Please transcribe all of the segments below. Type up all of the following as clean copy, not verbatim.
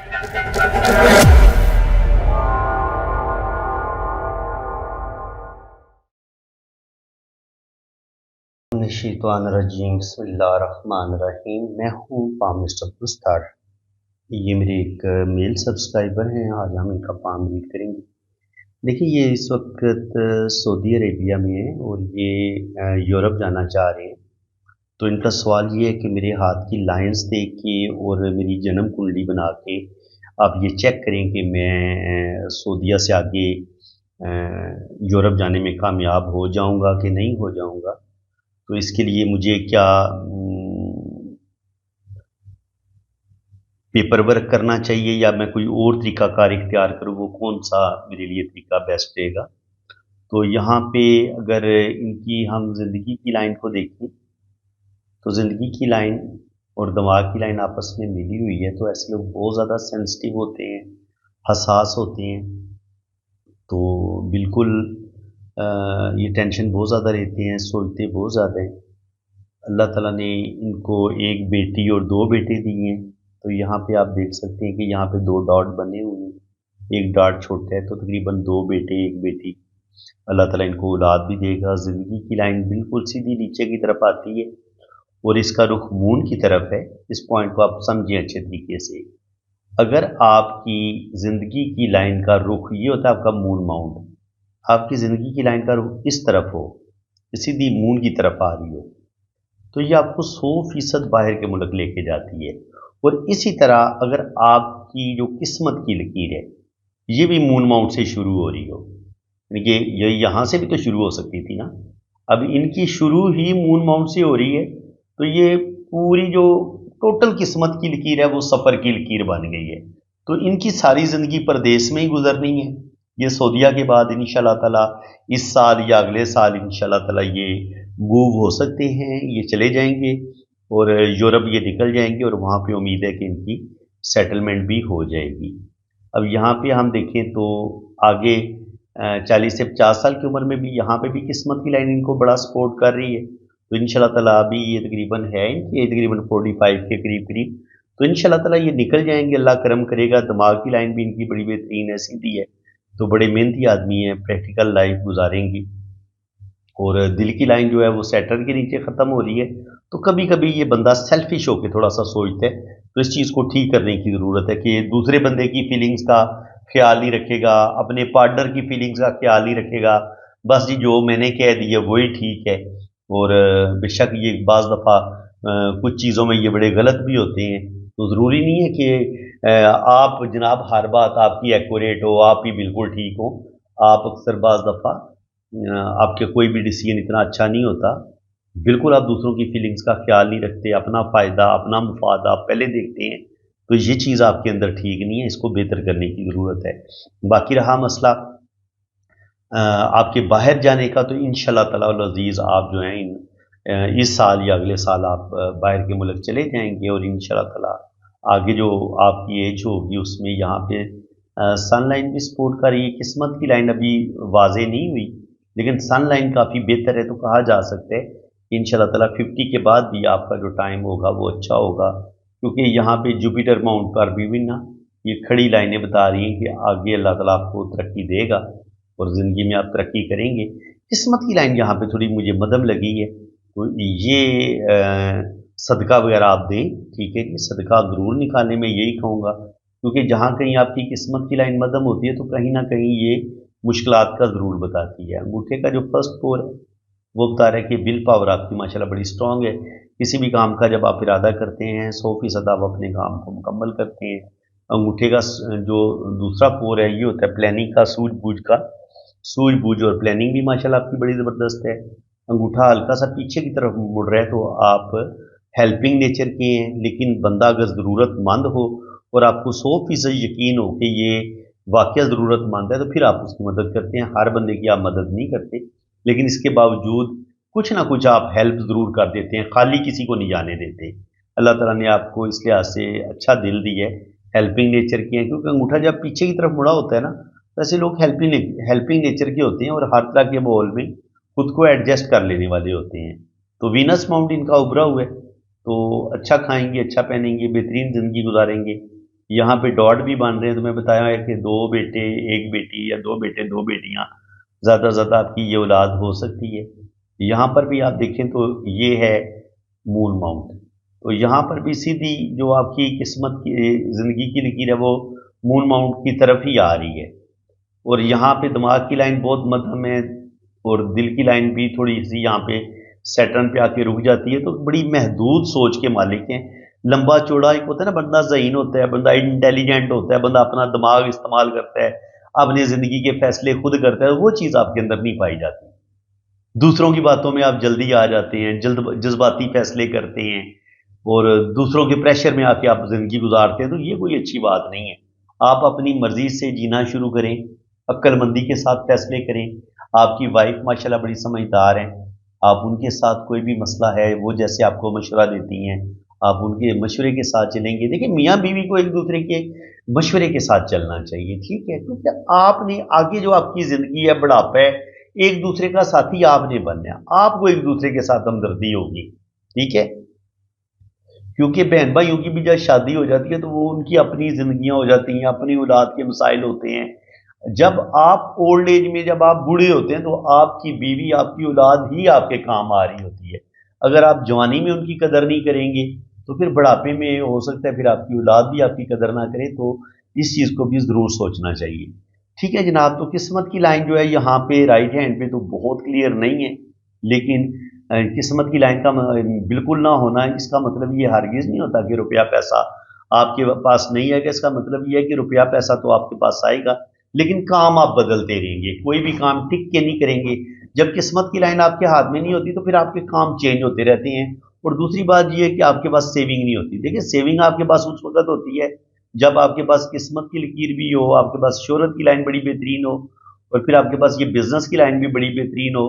शैतानिर्रजीम बिस्मिल्लाहिर्रहमानिर्रहीम। मैं हूँ पाम मिस्टर पुस्तार। ये मेरे एक मेल सब्सक्राइबर हैं। आज हम इनका पाम रीड करेंगे। देखिए, ये इस वक्त सऊदी अरेबिया में है और ये यूरोप जाना चाह रहे हैं। तो इनका सवाल ये है कि मेरे हाथ की लाइंस देख के और मेरी जन्म कुंडली बना के आप ये चेक करें कि मैं सऊदीया से आगे यूरोप जाने में कामयाब हो जाऊंगा कि नहीं हो जाऊंगा। तो इसके लिए मुझे क्या पेपर वर्क करना चाहिए या मैं कोई और तरीकाकार इख्तियार करूँ, वो कौन सा मेरे लिए तरीका बेस्ट रहेगा। तो यहाँ पे अगर इनकी हम ज़िंदगी की लाइन को देखें तो ज़िंदगी की लाइन और दिमाग की लाइन आपस में मिली हुई है। तो ऐसे लोग बहुत ज़्यादा सेंसिटिव होते हैं, हसास होते हैं। तो बिल्कुल ये टेंशन बहुत ज़्यादा रहते हैं, सोचते बहुत ज़्यादा हैं। अल्लाह ताला ने इनको एक बेटी और दो बेटे दिए हैं। तो यहाँ पे आप देख सकते हैं कि यहाँ पे दो डॉट बने हुए हैं, एक डॉट छोटा है। तो तकरीबन दो बेटे एक बेटी। अल्लाह ताला इनको औलाद भी देगा। ज़िंदगी की लाइन बिल्कुल सीधी नीचे की तरफ आती है और इसका रुख मून की तरफ है। इस पॉइंट को आप समझें अच्छे तरीके से। अगर आपकी ज़िंदगी की लाइन का रुख ये होता है आपका मून माउंट, आपकी ज़िंदगी की लाइन का रुख इस तरफ हो, सीधी मून की तरफ आ रही हो, तो ये आपको 100% बाहर के मुल्क लेके जाती है। और इसी तरह अगर आपकी जो किस्मत की लकीर है ये भी मून माउंट से शुरू हो रही हो, यानी कि ये यहाँ से भी तो शुरू हो सकती थी ना। अब इनकी शुरू ही मून माउंट से हो रही है, तो ये पूरी जो टोटल किस्मत की लकीर है वो सफ़र की लकीर बन गई है। तो इनकी सारी ज़िंदगी परदेश में ही गुजरनी है। ये सऊदीया के बाद इंशाल्लाह ताला इस साल या अगले साल इंशाल्लाह ताला ये मूव हो सकते हैं, ये चले जाएंगे और यूरोप ये निकल जाएंगे और वहाँ पे उम्मीद है कि इनकी सेटलमेंट भी हो जाएगी। अब यहाँ पे हम देखें तो आगे 40 से 50 साल की उम्र में भी यहाँ पे भी किस्मत की लाइन इनको बड़ा सपोर्ट कर रही है। तो इंशाल्लाह ताला अभी ये तकरीबन है इनकी तकरीबन 45 के करीब करीब। तो इंशाल्लाह ताला ये निकल जाएंगे, अल्लाह करम करेगा। दिमाग की लाइन भी इनकी बड़ी बेहतरीन है, सीधी है। तो बड़े मेहनती आदमी हैं, प्रैक्टिकल लाइफ गुजारेंगी। और दिल की लाइन जो है वो सैटर्न के नीचे ख़त्म हो रही है। तो कभी कभी ये बंदा सेल्फिश होकर थोड़ा सा सोचता है। तो इस चीज़ को ठीक करने की ज़रूरत है कि दूसरे बंदे की फीलिंग्स का ख्याल नहीं रखेगा, अपने पार्टनर की फीलिंग्स का ख्याल नहीं रखेगा। बस जी जो मैंने कह दिया वही ठीक है। और बेशक ये बाज़ दफ़ा कुछ चीज़ों में ये बड़े गलत भी होते हैं। तो ज़रूरी नहीं है कि आप जनाब हर बात आपकी एक्यूरेट हो, आप ही बिल्कुल ठीक हो। आप अक्सर बाज़ दफ़ा आपके कोई भी डिसीजन इतना अच्छा नहीं होता। बिल्कुल आप दूसरों की फीलिंग्स का ख्याल नहीं रखते, अपना फ़ायदा अपना मुफाद आप पहले देखते हैं। तो ये चीज़ आपके अंदर ठीक नहीं है, इसको बेहतर करने की ज़रूरत है। बाकी रहा मसला आपके बाहर जाने का, तो इंशाल्लाह ताला अल अज़ीज़ आप जो हैं इस साल या अगले साल आप बाहर के मुल्क चले जाएंगे। और इंशाल्लाह ताला आगे जो आपकी एज होगी उसमें यहाँ पे सन लाइन भी सपोर्ट कर रही है। किस्मत की लाइन अभी वाजे नहीं हुई, लेकिन सन लाइन काफ़ी बेहतर है। तो कहा जा सकता है कि इंशाल्लाह ताला 50 के बाद भी आपका जो टाइम होगा वो अच्छा होगा, क्योंकि यहाँ पे जुपिटर माउंट पर भी ना ये खड़ी लाइनें बता रही हैं कि आगे अल्लाह ताला आपको तरक्की देगा और ज़िंदगी में आप तरक्की करेंगे। किस्मत की लाइन यहाँ पे थोड़ी मुझे मध्यम लगी है। तो ये सदका वगैरह आप दें, ठीक है कि सदका ज़रूर निकालने में यही कहूँगा, क्योंकि जहाँ कहीं आपकी किस्मत की लाइन मध्यम होती है तो कहीं ना कहीं ये मुश्किलात का ज़रूर बताती है। अंगूठे का जो फर्स्ट फोर है वो बता रहा है कि विल पावर आपकी माशाल्लाह बड़ी स्ट्रांग है। किसी भी काम का जब आप इरादा करते हैं 100% आप अपने काम को मुकम्मल करते हैं। अंगूठे का जो दूसरा पोर है ये होता है प्लानिंग का, सूझबूझ का। सूझबूझ और प्लानिंग भी माशाल्लाह आपकी बड़ी ज़बरदस्त है। अंगूठा हल्का सा पीछे की तरफ मुड़ रहा है तो आप हेल्पिंग नेचर के हैं। लेकिन बंदा अगर ज़रूरतमंद हो और आपको 100% यकीन हो कि ये वाकया ज़रूरतमंद है तो फिर आप उसकी मदद करते हैं। हर बंदे की आप मदद नहीं करते, लेकिन इसके बावजूद कुछ ना कुछ आप हेल्प ज़रूर कर देते हैं, खाली किसी को नहीं जाने देते। अल्लाह ताला ने आपको इस लिहाज से अच्छा दिल दिया है, हेल्पिंग नेचर के हैं। क्योंकि अंगूठा जब पीछे की तरफ मुड़ा होता है ना, वैसे लोग हेल्पिंग नेचर के होते हैं और हर तरह के माहौल में खुद को एडजस्ट कर लेने वाले होते हैं। तो वीनस माउंट इनका उभरा हुआ है, तो अच्छा खाएंगे, अच्छा पहनेंगे, बेहतरीन ज़िंदगी गुजारेंगे। यहाँ पे डॉट भी बन रहे हैं, तो मैं बताया है कि 2 बेटे 1 बेटी या 2 बेटे 2 बेटियां, ज़्यादा से ज़्यादा आपकी ये औलाद हो सकती है। यहाँ पर भी आप देखें तो ये है मून माउंट, तो यहाँ पर भी सीधी जो आपकी किस्मत की ज़िंदगी की लकीर है वो मून माउंट की तरफ ही आ रही है। और यहाँ पे दिमाग की लाइन बहुत मध्यम है और दिल की लाइन भी थोड़ी सी यहाँ पे सैटर्न पे आके रुक जाती है, तो बड़ी महदूद सोच के मालिक हैं। लंबा चौड़ा एक होता है ना, बंदा ज़हीन होता है, बंदा इंटेलिजेंट होता है, बंदा अपना दिमाग इस्तेमाल करता है, अपनी ज़िंदगी के फैसले खुद करता है, वो चीज़ आपके अंदर नहीं पाई जाती। दूसरों की बातों में आप जल्दी आ जाते हैं, जज्बाती फैसले करते हैं और दूसरों के प्रेशर में आके आप ज़िंदगी गुजारते हैं, तो ये कोई अच्छी बात नहीं है। आप अपनी मर्जी से जीना शुरू करें, अक्लमंदी के साथ फैसले करें। आपकी वाइफ माशाल्लाह बड़ी समझदार हैं, आप उनके साथ कोई भी मसला है वो जैसे आपको मशवरा देती हैं, आप उनके मशवरे के साथ चलेंगे। देखिए, मियाँ बीवी को एक दूसरे के मशवरे के साथ चलना चाहिए, ठीक है, क्योंकि आपने आगे जो आपकी ज़िंदगी है, बुढ़ापा है, एक दूसरे का साथी आपने बनना है, आपको एक दूसरे के साथ हमदर्दी होगी, ठीक है। क्योंकि बहन भाइयों की भी जब शादी हो जाती है तो वो उनकी अपनी जिंदगियां हो जाती हैं, अपनी औलाद के मसाइल होते हैं। जब आप ओल्ड एज में, जब आप बूढ़े होते हैं, तो आपकी बीवी, आपकी औलाद ही आपके काम आ रही होती है। अगर आप जवानी में उनकी कदर नहीं करेंगे तो फिर बुढ़ापे में हो सकता है फिर आपकी औलाद भी आपकी कदर ना करे, तो इस चीज़ को भी ज़रूर सोचना चाहिए। ठीक है जनाब, तो किस्मत की लाइन जो है यहाँ पे राइट हैंड पे तो बहुत क्लियर नहीं है, लेकिन किस्मत की लाइन का बिल्कुल ना होना इसका मतलब ये हरगिज़ नहीं होता कि रुपया पैसा आपके पास नहीं आएगा। इसका मतलब ये है कि रुपया पैसा तो आपके पास आएगा, लेकिन काम आप बदलते रहेंगे, कोई भी काम टिक के नहीं करेंगे। जब किस्मत की लाइन आपके हाथ में नहीं होती तो फिर आपके काम चेंज होते रहते हैं। और दूसरी बात ये है कि आपके पास सेविंग नहीं होती। देखिए, सेविंग आपके पास उस वक्त होती है जब आपके पास किस्मत की लकीर भी हो, आपके पास शोहरत की लाइन बड़ी बेहतरीन हो, और फिर आपके पास ये बिजनेस की लाइन भी बड़ी बेहतरीन हो,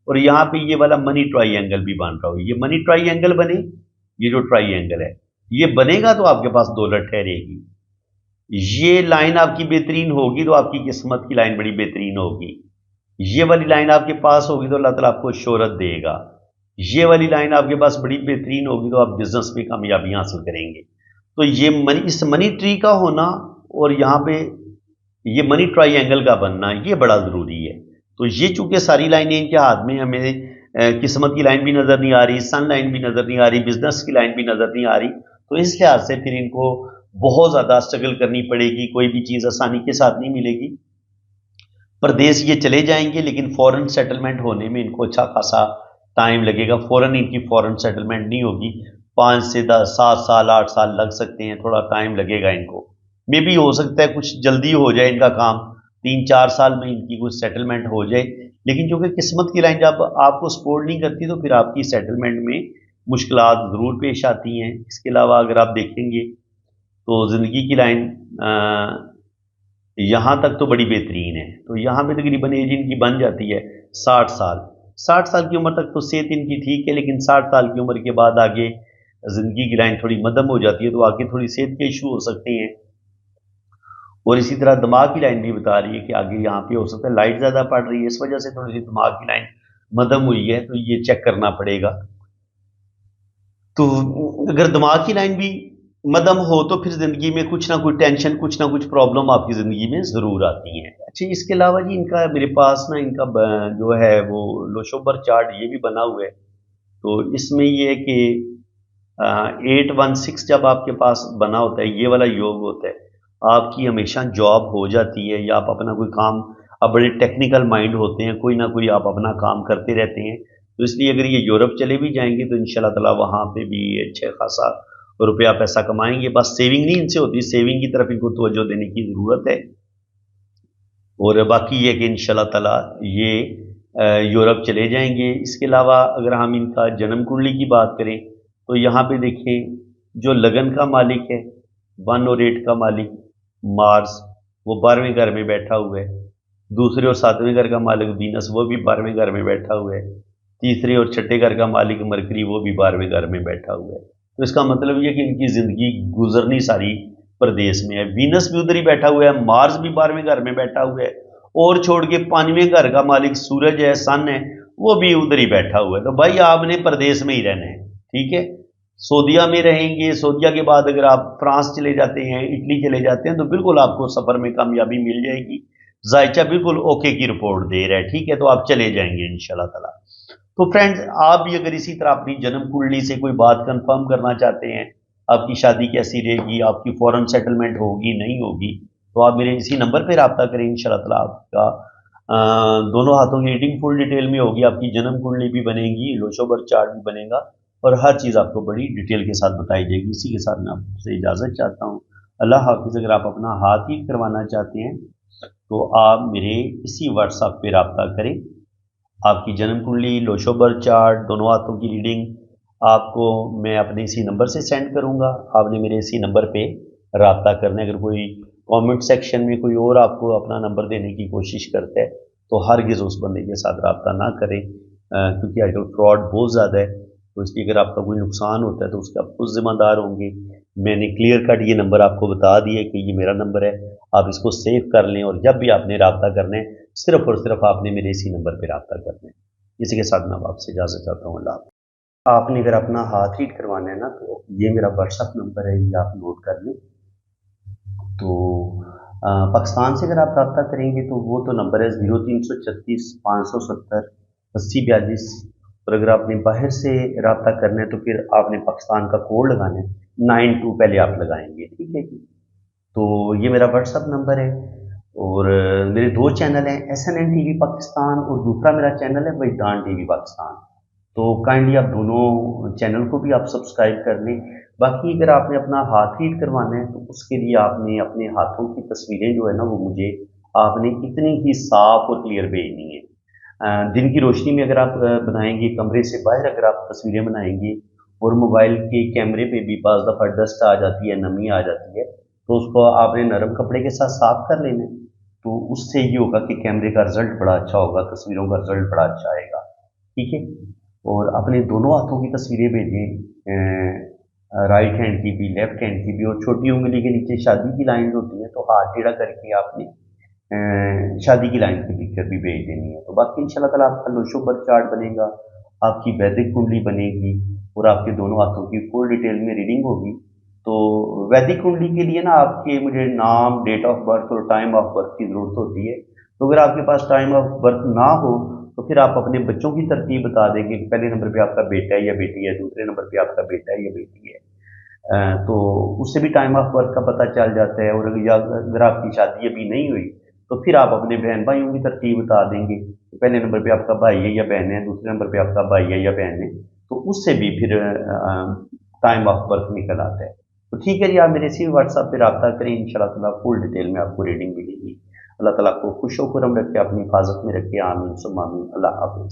और यहाँ पे ये वाला मनी ट्राई भी बन रहा हो। ये मनी ट्राई बने, ये जो ट्राई है ये बनेगा तो आपके पास दौलत ठहरेगी। ये लाइन आपकी बेहतरीन होगी तो आपकी किस्मत की लाइन बड़ी बेहतरीन होगी। ये वाली लाइन आपके पास होगी तो अल्लाह ताला आपको शोहरत देगा। ये वाली लाइन आपके पास बड़ी बेहतरीन होगी तो आप बिजनेस में कामयाबी हासिल करेंगे। तो ये मनी, इस मनी ट्री का होना और यहाँ पे ये मनी ट्राई का बनना, ये बड़ा ज़रूरी है। तो ये चूंकि सारी लाइनें इनके हाथ में, हमें किस्मत की लाइन भी नज़र नहीं आ रही, सन लाइन भी नज़र नहीं आ रही, बिजनेस की लाइन भी नज़र नहीं आ रही, तो इस लिहाज से फिर इनको बहुत ज़्यादा स्ट्रगल करनी पड़ेगी, कोई भी चीज़ आसानी के साथ नहीं मिलेगी। प्रदेश ये चले जाएंगे लेकिन फॉरेन सेटलमेंट होने में इनको अच्छा खासा टाइम लगेगा। फॉरेन इनकी फॉरेन सेटलमेंट नहीं होगी, 5 से 10 7 साल 8 साल लग सकते हैं, थोड़ा टाइम लगेगा इनको। मे भी हो सकता है कुछ जल्दी हो जाए इनका काम, 3-4 साल में इनकी कुछ सेटलमेंट हो जाए, लेकिन चूंकि किस्मत की लाइन जब आपको सपोर्ट नहीं करती तो फिर आपकी सेटलमेंट में मुश्किलात ज़रूर पेश आती हैं। इसके अलावा अगर आप देखेंगे तो ज़िंदगी की लाइन यहाँ तक तो बड़ी बेहतरीन है। तो यहाँ पे तकरीबन एज इनकी बन जाती है 60 साल। 60 साल की उम्र तक तो सेहत इनकी ठीक है, लेकिन 60 साल की उम्र के बाद आगे ज़िंदगी की लाइन थोड़ी मध्यम हो जाती है, तो आगे थोड़ी सेहत के इशू हो सकते हैं। और इसी तरह दिमाग की लाइन भी बता रही है कि आगे यहाँ पे हो सकता है लाइट ज़्यादा पड़ रही है, इस वजह से थोड़ी सी दिमाग की लाइन मध्यम हुई है, तो ये चेक करना पड़ेगा। तो अगर दिमाग की लाइन भी मध्यम हो तो फिर ज़िंदगी में कुछ ना कुछ टेंशन, कुछ ना कुछ प्रॉब्लम आपकी ज़िंदगी में ज़रूर आती हैं। अच्छा, इसके अलावा जी इनका मेरे पास ना इनका जो है वो लोशोबर चार्ट ये भी बना हुआ है। तो इसमें ये है कि 816 जब आपके पास बना होता है, ये वाला योग होता है, आपकी हमेशा जॉब हो जाती है, या आप अपना कोई काम, आप बड़े टेक्निकल माइंड होते हैं, कोई ना कोई आप अपना काम करते रहते हैं। तो इसलिए अगर ये यूरोप चले भी जाएंगे तो इंशाल्लाह ताला वहाँ पे भी अच्छा खासा रुपया पैसा कमाएंगे। बस सेविंग नहीं इनसे होती, सेविंग की तरफ इनको तवज्जो देने की ज़रूरत है। और बाकी ये कि इंशाल्लाह ताला ये यूरोप चले जाएंगे। इसके अलावा अगर हम इनका जन्म कुंडली की बात करें तो यहाँ पे देखें, जो लगन का मालिक है 1 और 8 का मालिक मार्स, वो 12वें घर में बैठा हुआ है। दूसरे और 7वें घर का मालिक वीनस, वो भी 12वें घर में बैठा हुआ है। तीसरे और छठे घर का मालिक मरकरी, वो भी 12वें घर में बैठा हुआ है। तो इसका मतलब ये कि इनकी ज़िंदगी गुजरनी सारी प्रदेश में है। वीनस भी उधर ही बैठा हुआ है, मार्स भी 12वें घर में बैठा हुआ है, और छोड़ के 5वें घर का मालिक सूरज है, सन है, वो भी उधर ही बैठा हुआ है। तो भाई आपने प्रदेश में ही रहना है, ठीक है। सऊदीया में रहेंगे, सऊदीया के बाद अगर आप फ्रांस चले जाते हैं, इटली चले जाते हैं, तो बिल्कुल आपको सफ़र में कामयाबी मिल जाएगी। जायचा बिल्कुल ओके की रिपोर्ट दे रहा है, ठीक है, तो आप चले जाएंगे इंशाल्लाह ताला। तो फ्रेंड्स, आप भी अगर इसी तरह अपनी जन्म कुंडली से कोई बात कंफर्म करना चाहते हैं, आपकी शादी कैसी रहेगी, आपकी फॉरेन सेटलमेंट होगी नहीं होगी, तो आप मेरे इसी नंबर पर रब्ता करें। इंशाल्लाह ताला आपका दोनों हाथों की रीडिंग फुल डिटेल में होगी, आपकी जन्म कुंडली भी बनेगी, लोशो बर्थ चार्ट भी बनेगा, और हर चीज़ आपको बड़ी डिटेल के साथ बताई जाएगी। इसी के साथ मैं आपसे इजाज़त चाहता हूँ। अल्लाह हाफिज़। अगर आप अपना हाथ रीड करवाना चाहते हैं तो आप मेरे इसी व्हाट्सएप पे रब्ता करें। आपकी जन्म कुंडली, लोशो बर्थ चार्ट, दोनों हाथों की रीडिंग आपको मैं अपने इसी नंबर से सेंड करूँगा। आपने मेरे इसी नंबर पे रब्ता करना है। अगर कोई कमेंट सेक्शन में कोई और आपको अपना नंबर देने की कोशिश करता है तो हरगिज़ उस बंदे के साथ रब्ता ना करें, क्योंकि आजकल फ्रॉड बहुत ज़्यादा है। तो इसलिए अगर आपका कोई नुकसान होता है तो उसके आप खुद ज़िम्मेदार होंगे। मैंने क्लियर कट ये नंबर आपको बता दिया कि ये मेरा नंबर है, आप इसको सेव कर लें, और जब भी आपने रब्ता करना है सिर्फ़ और सिर्फ आपने मेरे इसी नंबर पे रब्ता करना है। इसी के साथ मैं अब आपसे इजाज़त चाहता हूँ। अल्लाह हाफ़िज़। आपने अगर अपना हाथ रीड करवाना है ना, तो ये मेरा व्हाट्सएप नंबर है, ये आप नोट कर लें। तो पाकिस्तान से अगर आप रब्ता करेंगे तो वो तो नंबर है 0336 570 8042। और अगर आपने बाहर से रब्ता करना है तो फिर आपने पाकिस्तान का कोड लगाना है, 92 पहले आप लगाएंगे, ठीक है जी। तो ये मेरा व्हाट्सअप नंबर है। और मेरे दो चैनल हैं, SNN TV पाकिस्तान, और दूसरा मेरा चैनल है वजदान TV पाकिस्तान। तो काइंडली आप दोनों चैनल को भी आप सब्सक्राइब कर लें। बाकी अगर आपने अपना हाथ रीड करवाना है तो उसके लिए आपने अपने हाथों की तस्वीरें जो है ना, वो मुझे आपने इतनी ही साफ और क्लियर भेजनी है। दिन की रोशनी में अगर आप बनाएंगे, कमरे से बाहर अगर आप तस्वीरें बनाएंगे, और मोबाइल के कैमरे पे भी बाज़ दफ़ा डस्ट आ जाती है, नमी आ जाती है, तो उसको आपने नरम कपड़े के साथ साफ कर लेना है। तो उससे ये होगा कि कैमरे का रिजल्ट बड़ा अच्छा होगा, तस्वीरों का रिजल्ट बड़ा अच्छा आएगा, ठीक है। और अपने दोनों हाथों की तस्वीरें भेजें, राइट हैंड की भी, लेफ्ट हैंड की भी, और छोटी उंगली के नीचे शादी की लाइन होती है, तो हाथ टेढ़ा करके आपने शादी की लाइन की पिक्चर भी भेज देनी है। तो बाकी इंशाल्लाह ताला आपका लोशो बर्थ चार्ट बनेगा, आपकी वैदिक कुंडली बनेगी, और आपके दोनों हाथों की फुल डिटेल में रीडिंग होगी। तो वैदिक कुंडली के लिए ना आपके मुझे नाम, डेट ऑफ बर्थ और टाइम ऑफ बर्थ की ज़रूरत होती है। तो अगर आपके पास टाइम ऑफ बर्थ ना हो तो फिर आप अपने बच्चों की तरतीब बता देंगे कि पहले नंबर पे आपका बेटा है या बेटी है, दूसरे नंबर पे आपका बेटा है या बेटी है। तो उससे भी टाइम ऑफ बर्थ का पता चल जाता है। और अगर आपकी शादी अभी नहीं हुई तो फिर आप अपने बहन भाइयों की तरतीब बता देंगे कि पहले नंबर पे आपका भाई है या बहन है, दूसरे नंबर पे आपका भाई है या बहन है, तो उससे भी फिर टाइम ऑफ बर्थ निकल आता है। तो ठीक है जी, आप मेरे इसी व्हाट्सएप पे रब्ता करें, इंशाल्लाह ताला फुल डिटेल में आपको रीडिंग मिलेगी। अल्लाह ताला आपको खुश व खुर्रम रखे, अपनी हिफाजत में रखे, आमीन सुम्मा आमीन। अल्लाह हाफ़िज़।